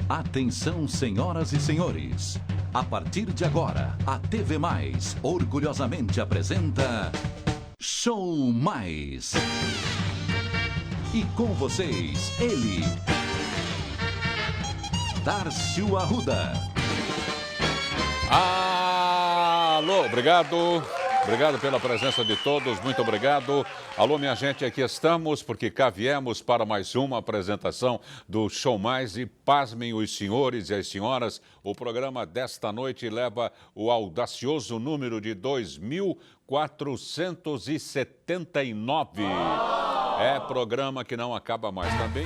Atenção, senhoras e senhores. A partir de agora, a TV Mais orgulhosamente apresenta Show Mais. E com vocês, ele, Darcio Arruda. Alô, obrigado. Obrigado pela presença de todos, muito obrigado. Alô, minha gente, aqui estamos porque cá viemos para mais uma apresentação do Show Mais e pasmem os senhores e as senhoras, o programa desta noite leva o audacioso número de 2.479. É programa que não acaba mais também.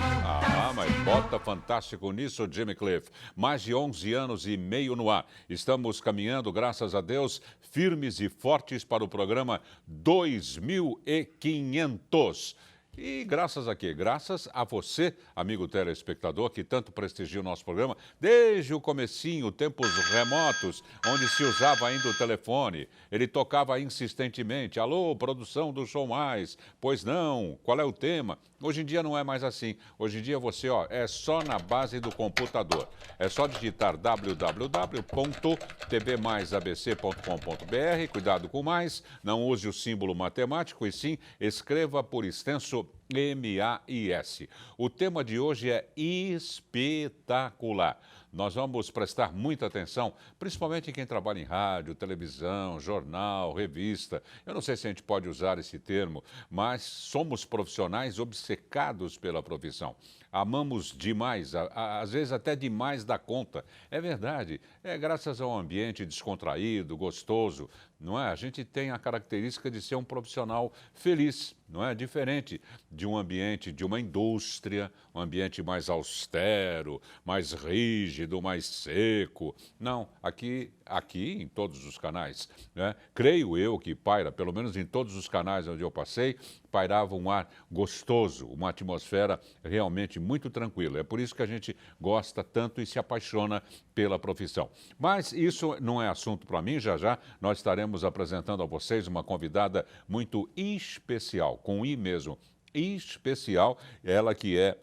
Mas bota fantástico nisso, Jimmy Cliff. Mais de 11 anos e meio no ar. Estamos caminhando, graças a Deus, firmes e fortes para o programa 2500. E graças a quê? Graças a você, amigo telespectador, que tanto prestigia o nosso programa desde o comecinho, tempos remotos, onde se usava ainda o telefone. Ele tocava insistentemente, alô, produção do Show Mais. Pois não, qual é o tema? Hoje em dia não é mais assim. Hoje em dia você, é só na base do computador. É só digitar www.tvmaisabc.com.br, cuidado com mais, não use o símbolo matemático e sim escreva por extenso MAIS. O tema de hoje é espetacular. Nós vamos prestar muita atenção, principalmente em quem trabalha em rádio, televisão, jornal, revista. Eu não sei se a gente pode usar esse termo, mas somos profissionais obcecados pela profissão. Amamos demais, às vezes até demais da conta. É verdade, é graças a um ambiente descontraído, gostoso, não é? A gente tem a característica de ser um profissional feliz, não é? Diferente de um ambiente, de uma indústria, um ambiente mais austero, mais rígido, mais seco. Não, aqui em todos os canais, né? Creio eu que paira, pelo menos em todos os canais onde eu passei, pairava um ar gostoso, uma atmosfera realmente muito tranquila. É por isso que a gente gosta tanto e se apaixona pela profissão. Mas isso não é assunto para mim, já nós estaremos apresentando a vocês uma convidada muito especial, com I mesmo, especial, ela que é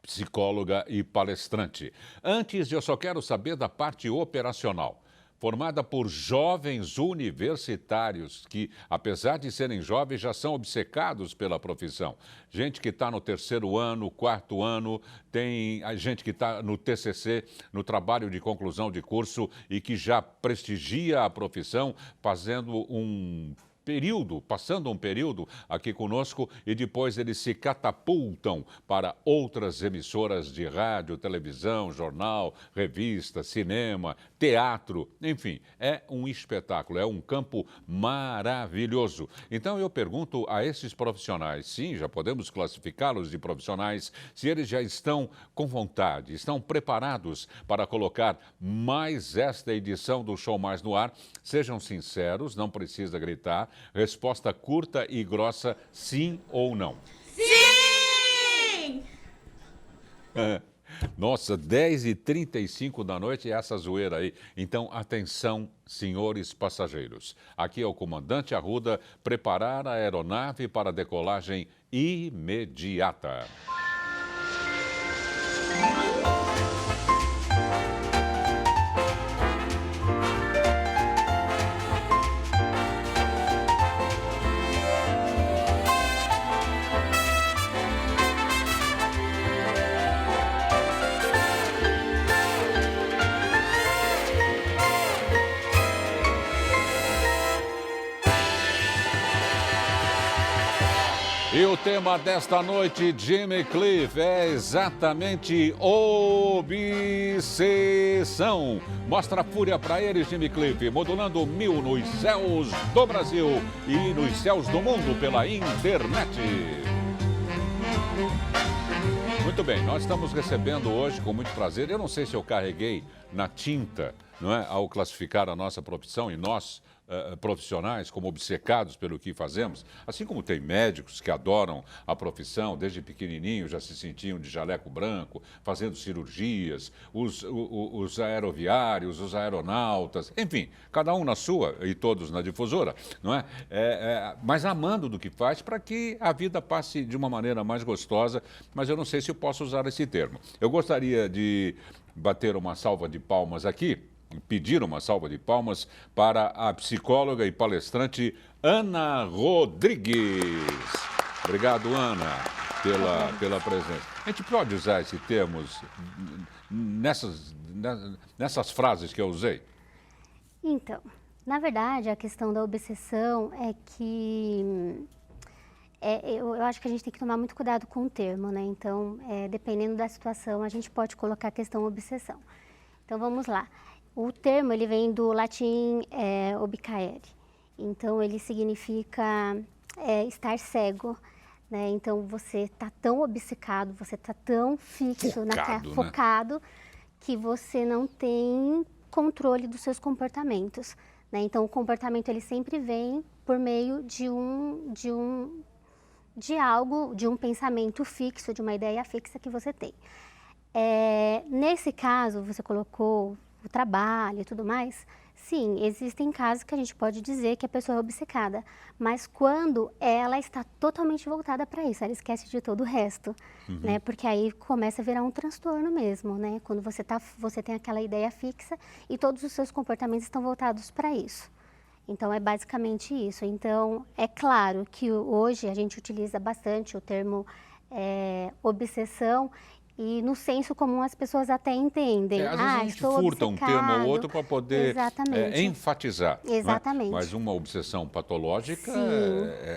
psicóloga e palestrante. Antes, eu só quero saber da parte operacional. Formada por jovens universitários que, apesar de serem jovens, já são obcecados pela profissão. Gente que está no 3º ano, 4º ano, tem a gente que está no TCC, no trabalho de conclusão de curso e que já prestigia a profissão, passando um período aqui conosco e depois eles se catapultam para outras emissoras de rádio, televisão, jornal, revista, cinema, teatro, enfim, é um espetáculo, é um campo maravilhoso. Então eu pergunto a esses profissionais, sim, já podemos classificá-los de profissionais, se eles já estão com vontade, estão preparados para colocar mais esta edição do Show Mais no ar. Sejam sinceros, não precisa gritar. Resposta curta e grossa, sim ou não? Sim! Nossa, 10h35 da noite e essa zoeira aí. Então, atenção, senhores passageiros. Aqui é o comandante Arruda, preparar a aeronave para decolagem imediata. E o tema desta noite, Jimmy Cliff, é exatamente obsessão. Mostra a fúria para eles, Jimmy Cliff, modulando 1000 nos céus do Brasil e nos céus do mundo pela internet. Muito bem, nós estamos recebendo hoje com muito prazer, eu não sei se eu carreguei na tinta, não é, ao classificar a nossa profissão, e nós profissionais como obcecados pelo que fazemos, assim como tem médicos que adoram a profissão, desde pequenininho já se sentiam de jaleco branco, fazendo cirurgias, os aeroviários, os aeronautas, enfim, cada um na sua e todos na difusora, não é? Mas amando do que faz para que a vida passe de uma maneira mais gostosa, mas eu não sei se eu posso usar esse termo. Eu gostaria de bater uma salva de palmas aqui, pedir uma salva de palmas para a psicóloga e palestrante Ana Rodrigues. Obrigado, Ana, pela presença. A gente pode usar esse termo nessas frases que eu usei? Então, na verdade, a questão da obsessão é que eu acho que a gente tem que tomar muito cuidado com o termo, né? Então, dependendo da situação, a gente pode colocar a questão obsessão. Então, vamos lá. O termo, ele vem do latim obicaere. Então, ele significa estar cego, né? Então, você está tão obcecado, você está tão fixo, focado, que você não tem controle dos seus comportamentos, né? Então, o comportamento, ele sempre vem por meio de um pensamento fixo, de uma ideia fixa que você tem. Nesse caso, você colocou o trabalho e tudo mais, sim, existem casos que a gente pode dizer que a pessoa é obcecada, mas quando ela está totalmente voltada para isso, ela esquece de todo o resto, né? Porque aí começa a virar um transtorno mesmo, né? Quando você tem aquela ideia fixa e todos os seus comportamentos estão voltados para isso. Então, é basicamente isso. Então, é claro que hoje a gente utiliza bastante o termo obsessão, e no senso comum as pessoas até entendem. Às vezes a gente furta um termo ou outro para poder enfatizar. Exatamente. Mas uma obsessão patológica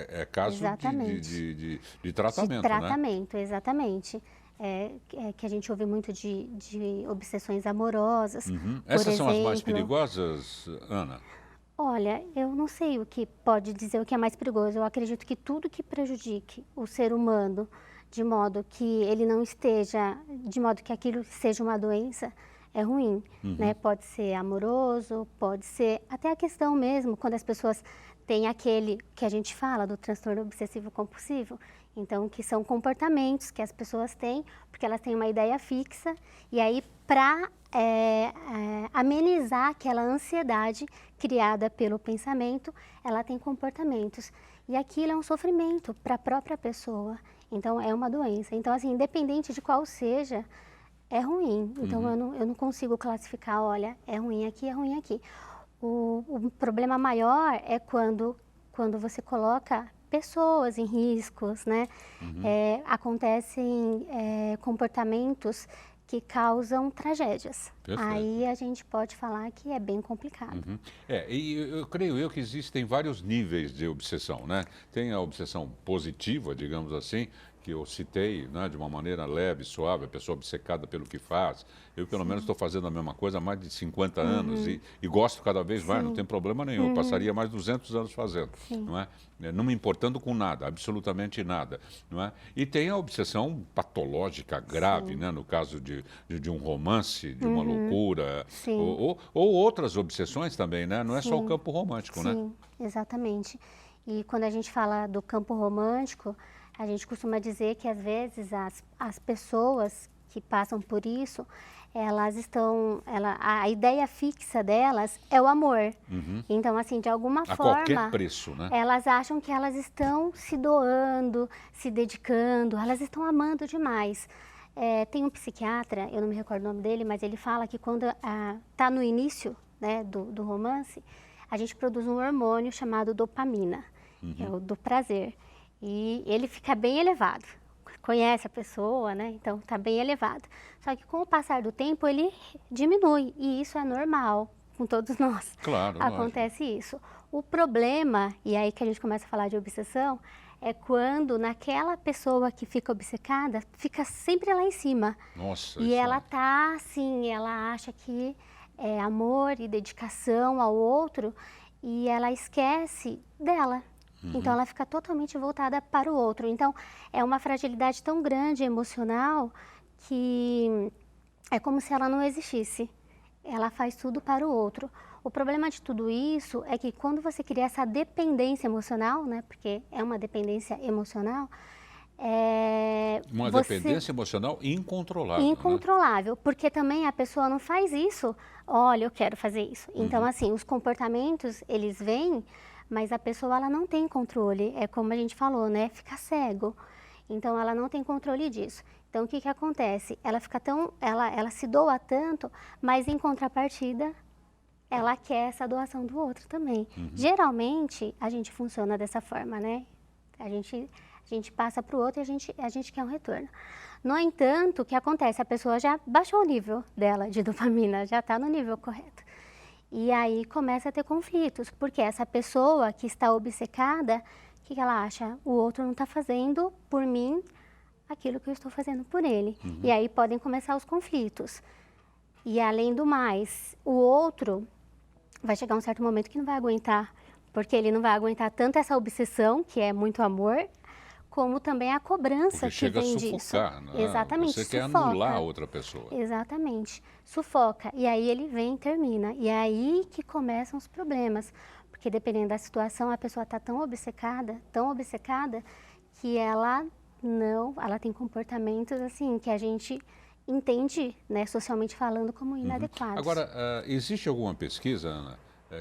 é caso de tratamento. De tratamento, né? Exatamente. Que a gente ouve muito de obsessões amorosas. Essas são as mais perigosas, Ana? Olha, eu não sei o que pode dizer o que é mais perigoso. Eu acredito que tudo que prejudique o ser humano, de modo que ele não esteja, de modo que aquilo seja uma doença, é ruim, né? Pode ser amoroso, pode ser até a questão mesmo, quando as pessoas têm aquele que a gente fala do transtorno obsessivo compulsivo, então que são comportamentos que as pessoas têm, porque elas têm uma ideia fixa, e aí para amenizar aquela ansiedade criada pelo pensamento, ela tem comportamentos, e aquilo é um sofrimento para a própria pessoa. Então, é uma doença. Então, assim, independente de qual seja, é ruim. Então, eu não consigo classificar, olha, é ruim aqui, é ruim aqui. O problema maior é quando você coloca pessoas em riscos, né? Acontecem comportamentos que causam tragédias. Perfeito. Aí a gente pode falar que é bem complicado. E eu creio que existem vários níveis de obsessão, né? Tem a obsessão positiva, digamos assim, que eu citei, né, de uma maneira leve, suave, a pessoa obcecada pelo que faz. Eu, pelo menos, estou fazendo a mesma coisa há mais de 50 anos e gosto cada vez mais, não tem problema nenhum. Eu passaria mais 200 anos fazendo, não é? Não me importando com nada, absolutamente nada, não é? E tem a obsessão patológica grave, né, no caso de um romance, de uma loucura, ou outras obsessões também, né? Não é só o campo romântico, né? Sim, exatamente. E quando a gente fala do campo romântico, a gente costuma dizer que, às vezes, as pessoas que passam por isso, a ideia fixa delas é o amor. Então, assim, de alguma forma... A qualquer preço, né? Elas acham que elas estão se doando, se dedicando, elas estão amando demais. Tem um psiquiatra, eu não me recordo o nome dele, mas ele fala que quando está no início, né, do romance, a gente produz um hormônio chamado dopamina, que é o do prazer. E ele fica bem elevado, conhece a pessoa, né? Então está bem elevado. Só que com o passar do tempo ele diminui e isso é normal com todos nós. Claro, acontece isso. O problema, e aí que a gente começa a falar de obsessão, é quando naquela pessoa que fica obcecada, fica sempre lá em cima. Nossa, e ela tá assim, ela acha que é amor e dedicação ao outro e ela esquece dela. Então, ela fica totalmente voltada para o outro. Então, é uma fragilidade tão grande emocional que é como se ela não existisse. Ela faz tudo para o outro. O problema de tudo isso é que quando você cria essa dependência emocional, né, porque é uma dependência emocional, Uma dependência emocional incontrolável. Incontrolável, né? Porque também a pessoa não faz isso, olha, eu quero fazer isso. Então, assim, os comportamentos, eles vêm, mas a pessoa, ela não tem controle. É como a gente falou, né? Fica cego. Então, ela não tem controle disso. Então, o que que acontece? Ela fica tão, ela se doa tanto, mas em contrapartida, ela quer essa doação do outro também. Geralmente, a gente funciona dessa forma, né? A gente passa para o outro e a gente quer um retorno. No entanto, o que acontece? A pessoa já baixou o nível dela de dopamina, já está no nível correto. E aí começa a ter conflitos, porque essa pessoa que está obcecada, o que ela acha? O outro não está fazendo por mim aquilo que eu estou fazendo por ele. E aí podem começar os conflitos. E além do mais, o outro vai chegar um certo momento que não vai aguentar, porque ele não vai aguentar tanto essa obsessão, que é muito amor, como também a cobrança que vem disso. Chega a sufocar, né? Exatamente, Você quer sufoca. anular a outra pessoa. Exatamente, sufoca. E aí ele vem e termina. E é aí que começam os problemas. Porque dependendo da situação, a pessoa está tão obcecada, que ela tem comportamentos assim, que a gente entende, né, socialmente falando, como inadequados. Agora, existe alguma pesquisa, Ana,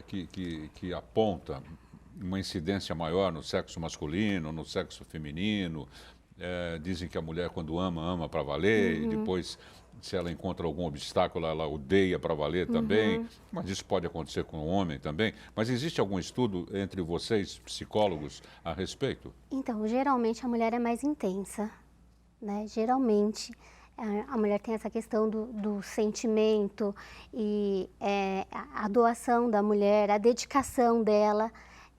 que aponta uma incidência maior no sexo masculino, no sexo feminino? Dizem que a mulher, quando ama, ama para valer, e depois, se ela encontra algum obstáculo, ela odeia para valer também. Mas isso pode acontecer com o homem também. Mas existe algum estudo entre vocês, psicólogos, a respeito? Então, geralmente a mulher é mais intensa, né? Geralmente a mulher tem essa questão do sentimento e a doação da mulher, a dedicação dela,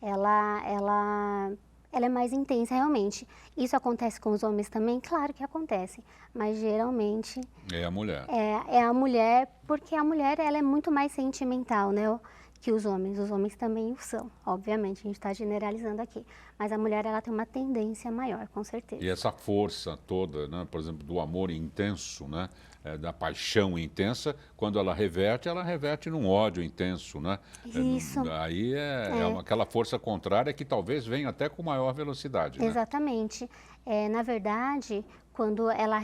ela é mais intensa realmente. Isso acontece com os homens também? Claro que acontece, mas geralmente... É a mulher. É a mulher, porque a mulher ela é muito mais sentimental, né, que os homens. Os homens também o são, obviamente, a gente está generalizando aqui. Mas a mulher ela tem uma tendência maior, com certeza. E essa força toda, né, por exemplo, do amor intenso, né, da paixão intensa, quando ela reverte num ódio intenso, né? Isso. Aí aquela força contrária que talvez venha até com maior velocidade, né? Exatamente. Na verdade, quando ela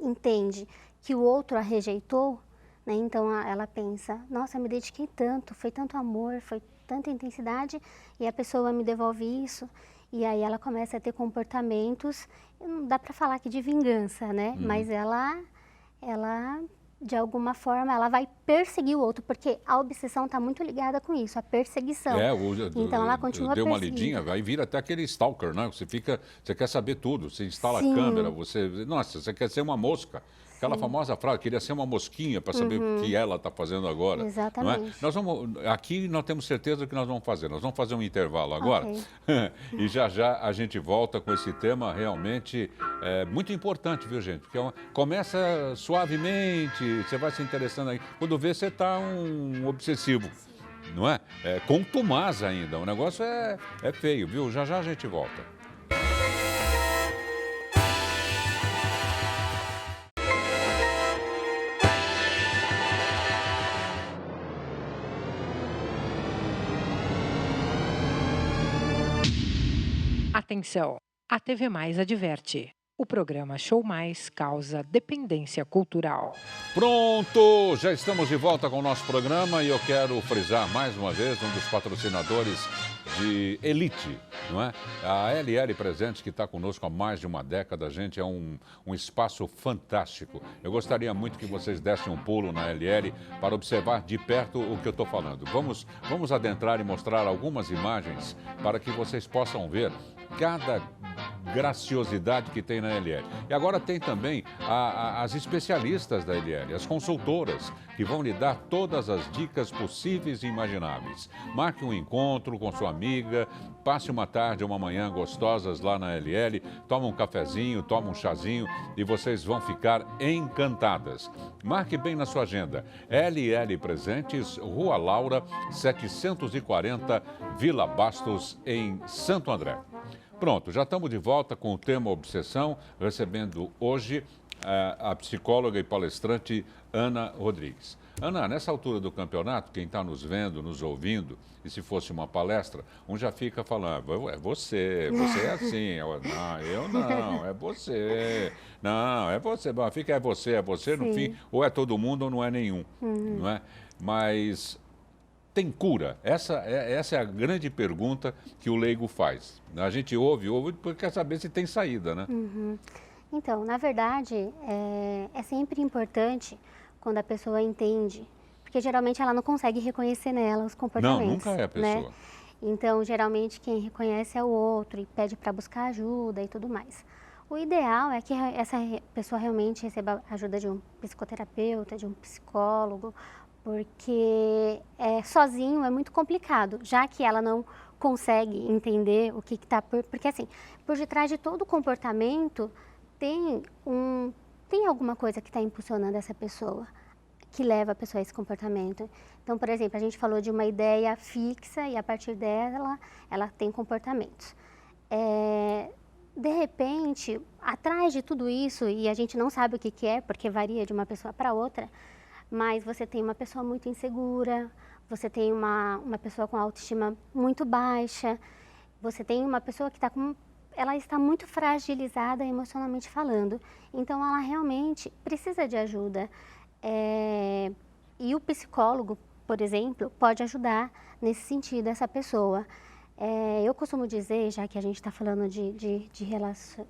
entende que o outro a rejeitou, né, então ela pensa, nossa, eu me dediquei tanto, foi tanto amor, foi tanta intensidade, e a pessoa me devolve isso. E aí ela começa a ter comportamentos, não dá para falar que de vingança, né? Mas ela, de alguma forma, ela vai perseguir o outro, porque a obsessão está muito ligada com isso, a perseguição. Então ela continua deu uma perseguindo. lidinha, aí vira até aquele stalker, né? Você quer saber tudo, você instala a câmera, você quer ser uma mosca. Aquela famosa frase, queria ser uma mosquinha para saber o que ela está fazendo agora. Exatamente. Não é? Aqui nós temos certeza do que nós vamos fazer. Nós vamos fazer um intervalo agora. E já a gente volta com esse tema realmente muito importante, viu, gente? Porque começa suavemente, você vai se interessando aí. Quando vê, você está um obsessivo. Não é? Contumaz ainda. O negócio é feio, viu? Já a gente volta. Atenção, a TV Mais adverte. O programa Show Mais causa dependência cultural. Pronto! Já estamos de volta com o nosso programa e eu quero frisar mais uma vez um dos patrocinadores de elite, não é? A LL Presentes, que está conosco há mais de uma década, gente, é um espaço fantástico. Eu gostaria muito que vocês dessem um pulo na LL para observar de perto o que eu estou falando. Vamos adentrar e mostrar algumas imagens para que vocês possam ver cada graciosidade que tem na LL. E agora tem também as especialistas da LL, as consultoras, que vão lhe dar todas as dicas possíveis e imagináveis. Marque um encontro com sua amiga, passe uma tarde ou uma manhã gostosas lá na LL, toma um cafezinho, toma um chazinho e vocês vão ficar encantadas. Marque bem na sua agenda. LL Presentes, Rua Laura, 740, Vila Bastos, em Santo André. Pronto, já estamos de volta com o tema Obsessão, recebendo hoje a psicóloga e palestrante Ana Rodrigues. Ana, nessa altura do campeonato, quem está nos vendo, nos ouvindo, e se fosse uma palestra, um já fica falando, é você é assim. Não, eu não, é você. Não, é você. Bom, fica é você, no fim, ou é todo mundo ou não é nenhum. Não é? Mas tem cura? Essa é a grande pergunta que o leigo faz. A gente ouve, porque quer saber se tem saída, né? Então, na verdade, é sempre importante quando a pessoa entende, porque geralmente ela não consegue reconhecer nela os comportamentos. Não, nunca é a pessoa. Né? Então, geralmente quem reconhece é o outro e pede para buscar ajuda e tudo mais. O ideal é que essa pessoa realmente receba ajuda de um psicoterapeuta, de um psicólogo, porque sozinho é muito complicado, já que ela não consegue entender o que está porque assim, por detrás de todo comportamento tem alguma coisa que está impulsionando essa pessoa, que leva a pessoa a esse comportamento. Então, por exemplo, a gente falou de uma ideia fixa e a partir dela, ela tem comportamentos. De repente, atrás de tudo isso, e a gente não sabe o que é, porque varia de uma pessoa para outra, mas você tem uma pessoa muito insegura, você tem uma pessoa com autoestima muito baixa, você tem uma pessoa que ela está muito fragilizada emocionalmente falando, então ela realmente precisa de ajuda. E o psicólogo, por exemplo, pode ajudar nesse sentido essa pessoa. Eu costumo dizer, já que a gente está falando de relação,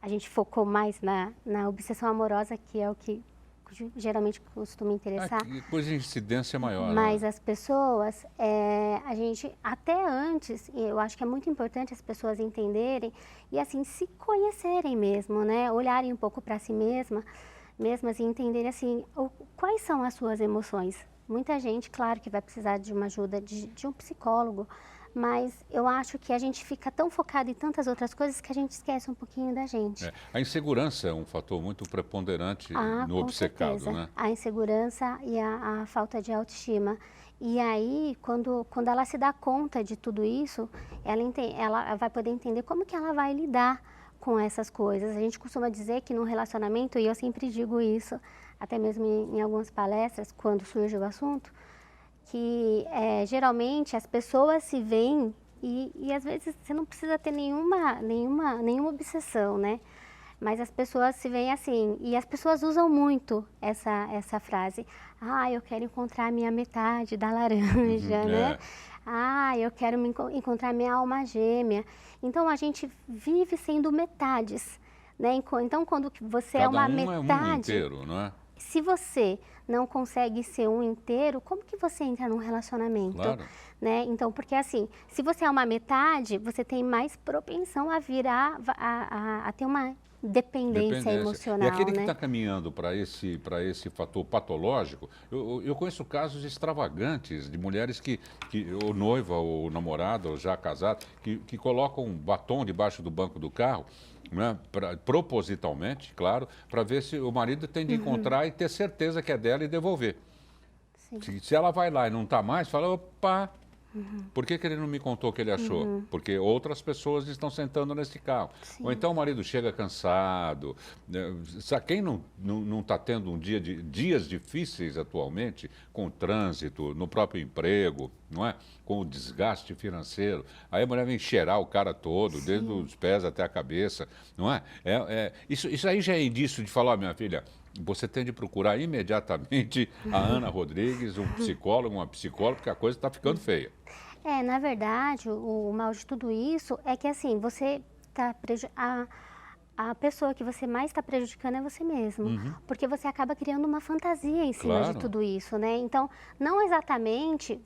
a gente focou mais na obsessão amorosa, que é o que geralmente costuma interessar. Coisa de incidência maior. Mas né? as pessoas, a gente, até antes, eu acho que é muito importante as pessoas entenderem e assim, se conhecerem mesmo, né? Olharem um pouco para si mesmas e entenderem assim, quais são as suas emoções. Muita gente, claro que vai precisar de uma ajuda de um psicólogo, mas eu acho que a gente fica tão focado em tantas outras coisas que a gente esquece um pouquinho da gente. A insegurança é um fator muito preponderante no obcecado, certeza. Né? A insegurança e a falta de autoestima. E aí, quando ela se dá conta de tudo isso, ela vai poder entender como que ela vai lidar com essas coisas. A gente costuma dizer que no relacionamento, e eu sempre digo isso, até mesmo em algumas palestras, quando surge o assunto, que geralmente as pessoas se veem e às vezes você não precisa ter nenhuma obsessão, né? Mas as pessoas se veem assim, e as pessoas usam muito essa frase. Eu quero encontrar a minha metade da laranja, né? Eu quero encontrar minha alma gêmea. Então, a gente vive sendo metades, né? Então, quando você é uma metade... Cada um é um inteiro, não é? Se você não consegue ser um inteiro, como que você entra num relacionamento? Claro. Né? Então, porque assim, se você é uma metade, você tem mais propensão a virar, a ter uma dependência emocional. E aquele que né? está caminhando para esse fator patológico, eu conheço casos extravagantes de mulheres ou noiva, ou namorada, ou já casada, que colocam um batom debaixo do banco do carro, né, propositalmente, claro, para ver se o marido tem de encontrar e ter certeza que é dela e devolver. Se ela vai lá e não está mais, fala, opa, por que ele não me contou o que ele achou? Porque outras pessoas estão sentando nesse carro. Sim. Ou então o marido chega cansado. Quem não está tendo dias difíceis atualmente, com o trânsito, no próprio emprego, não é? Com o desgaste financeiro. Aí a mulher vem cheirar o cara todo, Sim. desde os pés até a cabeça, não é? Isso aí já é indício de falar, minha filha, você tem de procurar imediatamente a Ana Rodrigues, um psicólogo, uma psicóloga, porque a coisa está ficando feia. Na verdade, o mal de tudo isso é que, assim, você está a pessoa que você mais está prejudicando é você mesmo, porque você acaba criando uma fantasia em cima de tudo isso, né? Então, não exatamente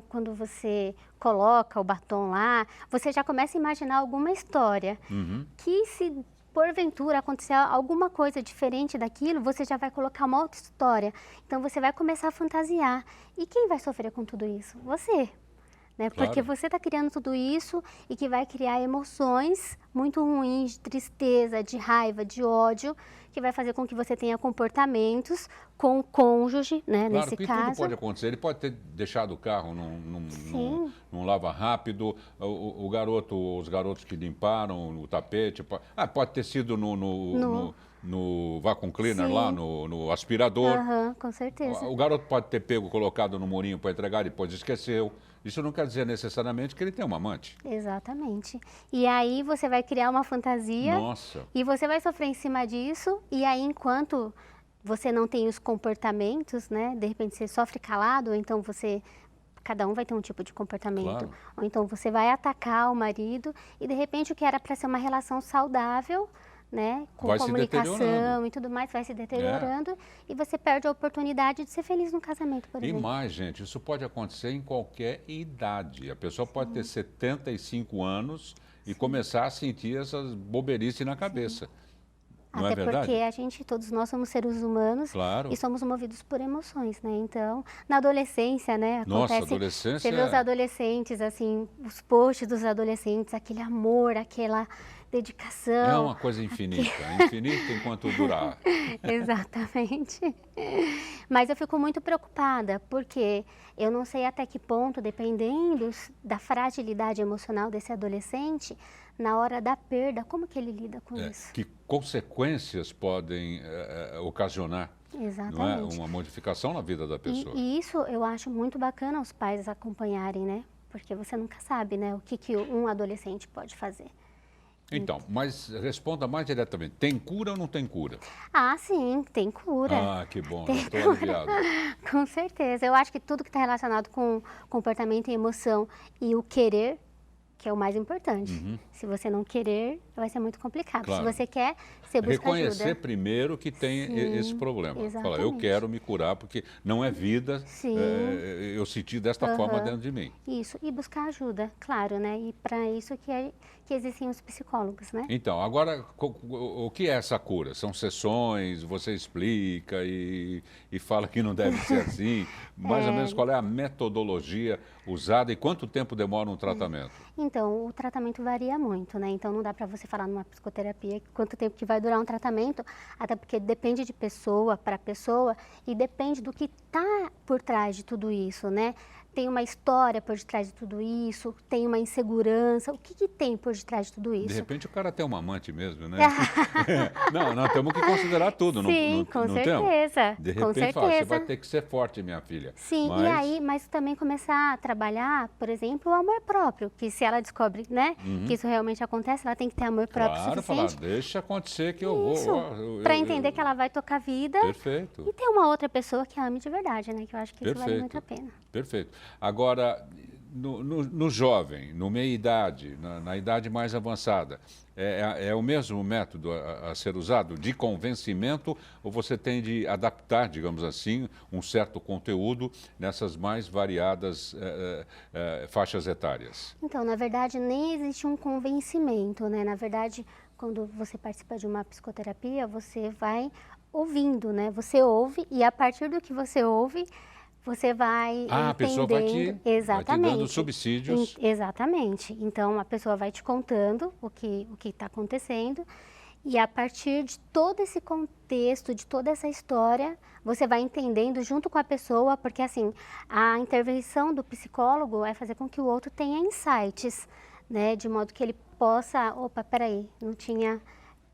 quando você coloca o batom lá, você já começa a imaginar alguma história que se porventura acontecer alguma coisa diferente daquilo, você já vai colocar uma outra história. Então, você vai começar a fantasiar. E quem vai sofrer com tudo isso? Você. Né? Claro. Porque você está criando tudo isso e que vai criar emoções muito ruins, de tristeza, de raiva, de ódio, que vai fazer com que você tenha comportamentos com o cônjuge, né? Claro, Nesse que caso. tudo pode acontecer. Ele pode ter deixado o carro num lava rápido, os garotos que limparam o tapete, pode ter sido no vacuum cleaner Sim. lá, no aspirador. Aham, com certeza. O garoto pode ter pego, colocado no murinho para entregar, depois esqueceu. Isso não quer dizer necessariamente que ele tem uma amante. Exatamente. E aí você vai criar uma fantasia Nossa. e você vai sofrer em cima disso, e aí enquanto você não tem os comportamentos, né? De repente você sofre calado, ou então cada um vai ter um tipo de comportamento. Claro. Ou então você vai atacar o marido e de repente o que era para ser uma relação saudável, né? Com Vai se comunicação deteriorando. e tudo mais, vai se deteriorando e você perde a oportunidade de ser feliz no casamento, por E exemplo. mais, gente, isso pode acontecer em qualquer idade. A pessoa pode ter 75 anos e começar a sentir essas boberices na cabeça. Não é Até verdade? porque todos nós somos seres humanos Claro. e somos movidos por emoções, né? Então, na adolescência, né? Nossa, Acontece, adolescência você vê os adolescentes, assim, os posts dos adolescentes, aquele amor, aquela dedicação. É uma coisa infinita, infinita enquanto durar. Exatamente. Mas eu fico muito preocupada, porque eu não sei até que ponto, dependendo da fragilidade emocional desse adolescente, na hora da perda, como que ele lida com isso? Que consequências podem ocasionar, não é? Exatamente. Uma modificação na vida da pessoa. E isso eu acho muito bacana os pais acompanharem, né? Porque você nunca sabe, né, o que um adolescente pode fazer. Então, mas responda mais diretamente. Tem cura ou não tem cura? Ah, sim, tem cura. Ah, que bom, já estou aliviado. Com certeza. Eu acho que tudo que está relacionado com comportamento e emoção e o querer, que é o mais importante. Se você não querer, vai ser muito complicado. Claro. Se você quer, você busca Reconhecer ajuda. primeiro que tem Sim, esse problema. Falar, eu exatamente. quero me curar porque não é vida, Sim. eu senti desta forma dentro de mim. Isso, e buscar ajuda, claro, né? E para isso que existem os psicólogos, né? Então, agora, o que é essa cura? São sessões, você explica e fala que não deve ser assim. Mais ou menos qual é a metodologia usada e quanto tempo demora um tratamento? Então, o tratamento varia muito, né? Então, não dá para você falar numa psicoterapia quanto tempo que vai durar um tratamento, até porque depende de pessoa para pessoa e depende do que está por trás de tudo isso, né? Tem uma história por detrás de tudo isso, tem uma insegurança, o que tem por detrás de tudo isso? De repente o cara tem uma amante mesmo, né? Não, nós temos que considerar tudo, Sim, não, com não temos? certeza, De com repente fala, você certeza. vai ter que ser forte, minha filha. Sim, e aí, mas também começar a trabalhar, por exemplo, o amor próprio, que se ela descobre, né, que isso realmente acontece, ela tem que ter amor próprio Claro, falar, suficiente. deixa acontecer que eu Isso, vou... para entender que ela vai tocar a vida Perfeito. e ter uma outra pessoa que ame de verdade, né, que eu acho que isso vale Perfeito. muito a pena. Perfeito. Agora, no jovem, no meia-idade, na idade mais avançada, é o mesmo método a ser usado de convencimento ou você tem de adaptar, digamos assim, um certo conteúdo nessas mais variadas faixas etárias? Então, na verdade, nem existe um convencimento, né? Na verdade, quando você participa de uma psicoterapia, você vai ouvindo, né? Você ouve e a partir do que você ouve, você vai entendendo. A pessoa vai te dando subsídios. Exatamente. Então, a pessoa vai te contando o que está acontecendo e a partir de todo esse contexto, de toda essa história, você vai entendendo junto com a pessoa, porque assim, a intervenção do psicólogo vai fazer com que o outro tenha insights, né? De modo que ele possa, opa, peraí, não tinha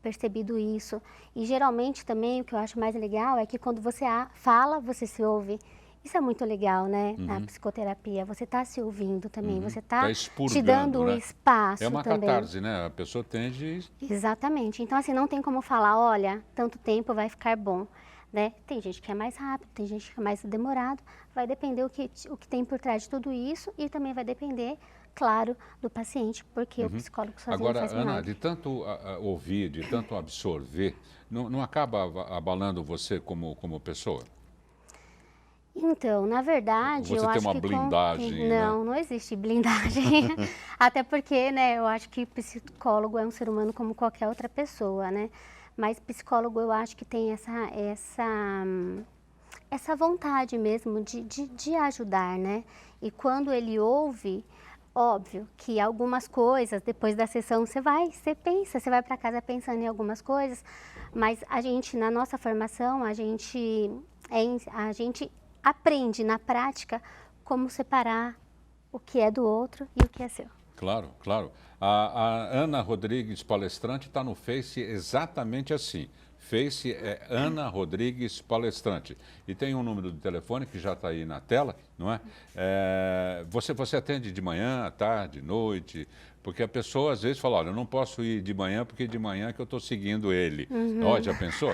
percebido isso. E geralmente também o que eu acho mais legal é que quando você fala, você se ouve. Isso é muito legal, né? Na psicoterapia, você está se ouvindo também, você está te dando um espaço É uma também. catarse, né? A pessoa tende... Exatamente. Então, assim, não tem como falar, olha, tanto tempo vai ficar bom, né? Tem gente que é mais rápido, tem gente que é mais demorado. Vai depender o que tem por trás de tudo isso e também vai depender, claro, do paciente, porque o psicólogo sozinho Agora, faz Ana, milagre. de tanto ouvir, de tanto absorver, não acaba abalando você como pessoa? Então, na verdade, Você eu tem acho uma que blindagem, né? não existe blindagem. Até porque, né, eu acho que psicólogo é um ser humano como qualquer outra pessoa, né? Mas psicólogo eu acho que tem essa vontade mesmo de ajudar, né? E quando ele ouve, óbvio que algumas coisas, depois da sessão, você pensa, você vai para casa pensando em algumas coisas, mas a gente, na nossa formação, a gente aprende na prática como separar o que é do outro e o que é seu. Claro, claro. A Ana Rodrigues, palestrante, está no Face exatamente assim. Face é Ana Rodrigues Palestrante. E tem um número de telefone que já está aí na tela, não é? Você atende de manhã, à tarde, noite? Porque a pessoa às vezes fala, olha, eu não posso ir de manhã porque de manhã é que eu estou seguindo ele. Ó, já pensou?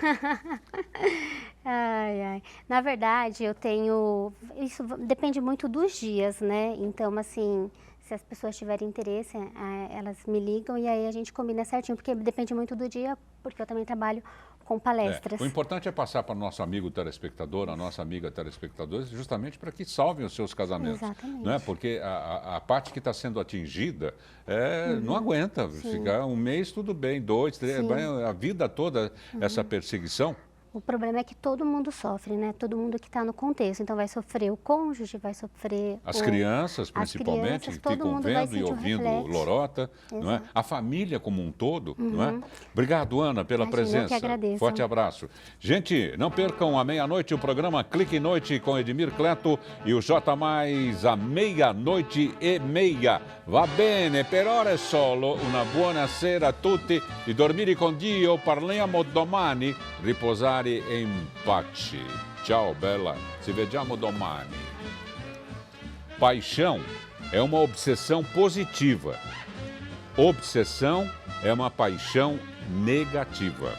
Ai, ai. Na verdade, eu tenho... Isso depende muito dos dias, né? Então, assim, se as pessoas tiverem interesse, elas me ligam e aí a gente combina certinho, porque depende muito do dia, porque eu também trabalho com palestras. O importante é passar para o nosso amigo telespectador, a nossa amiga telespectadora, justamente para que salvem os seus casamentos. Exatamente. Não é? Porque a parte que está sendo atingida não aguenta ficar um mês, tudo bem, 2, 3, a vida toda essa perseguição. O problema é que todo mundo sofre, né? Todo mundo que está no contexto. Então, vai sofrer o cônjuge, vai sofrer... As crianças, principalmente, que ficam vendo e ouvindo Lorota, não é? A família como um todo, não é? Obrigado, Ana, pela presença. Eu que agradeço. Forte abraço. Gente, não percam à meia-noite o programa Clique Noite com Edmir Cleto e o J+, à meia-noite e meia. Va bene, per ora è solo. Una buona sera a tutti. E dormire con Dio. Parliamo domani. Riposare in pace. Ciao, bella. Ci vediamo domani. Paixão é uma obsessão positiva. Obsessão é uma paixão negativa.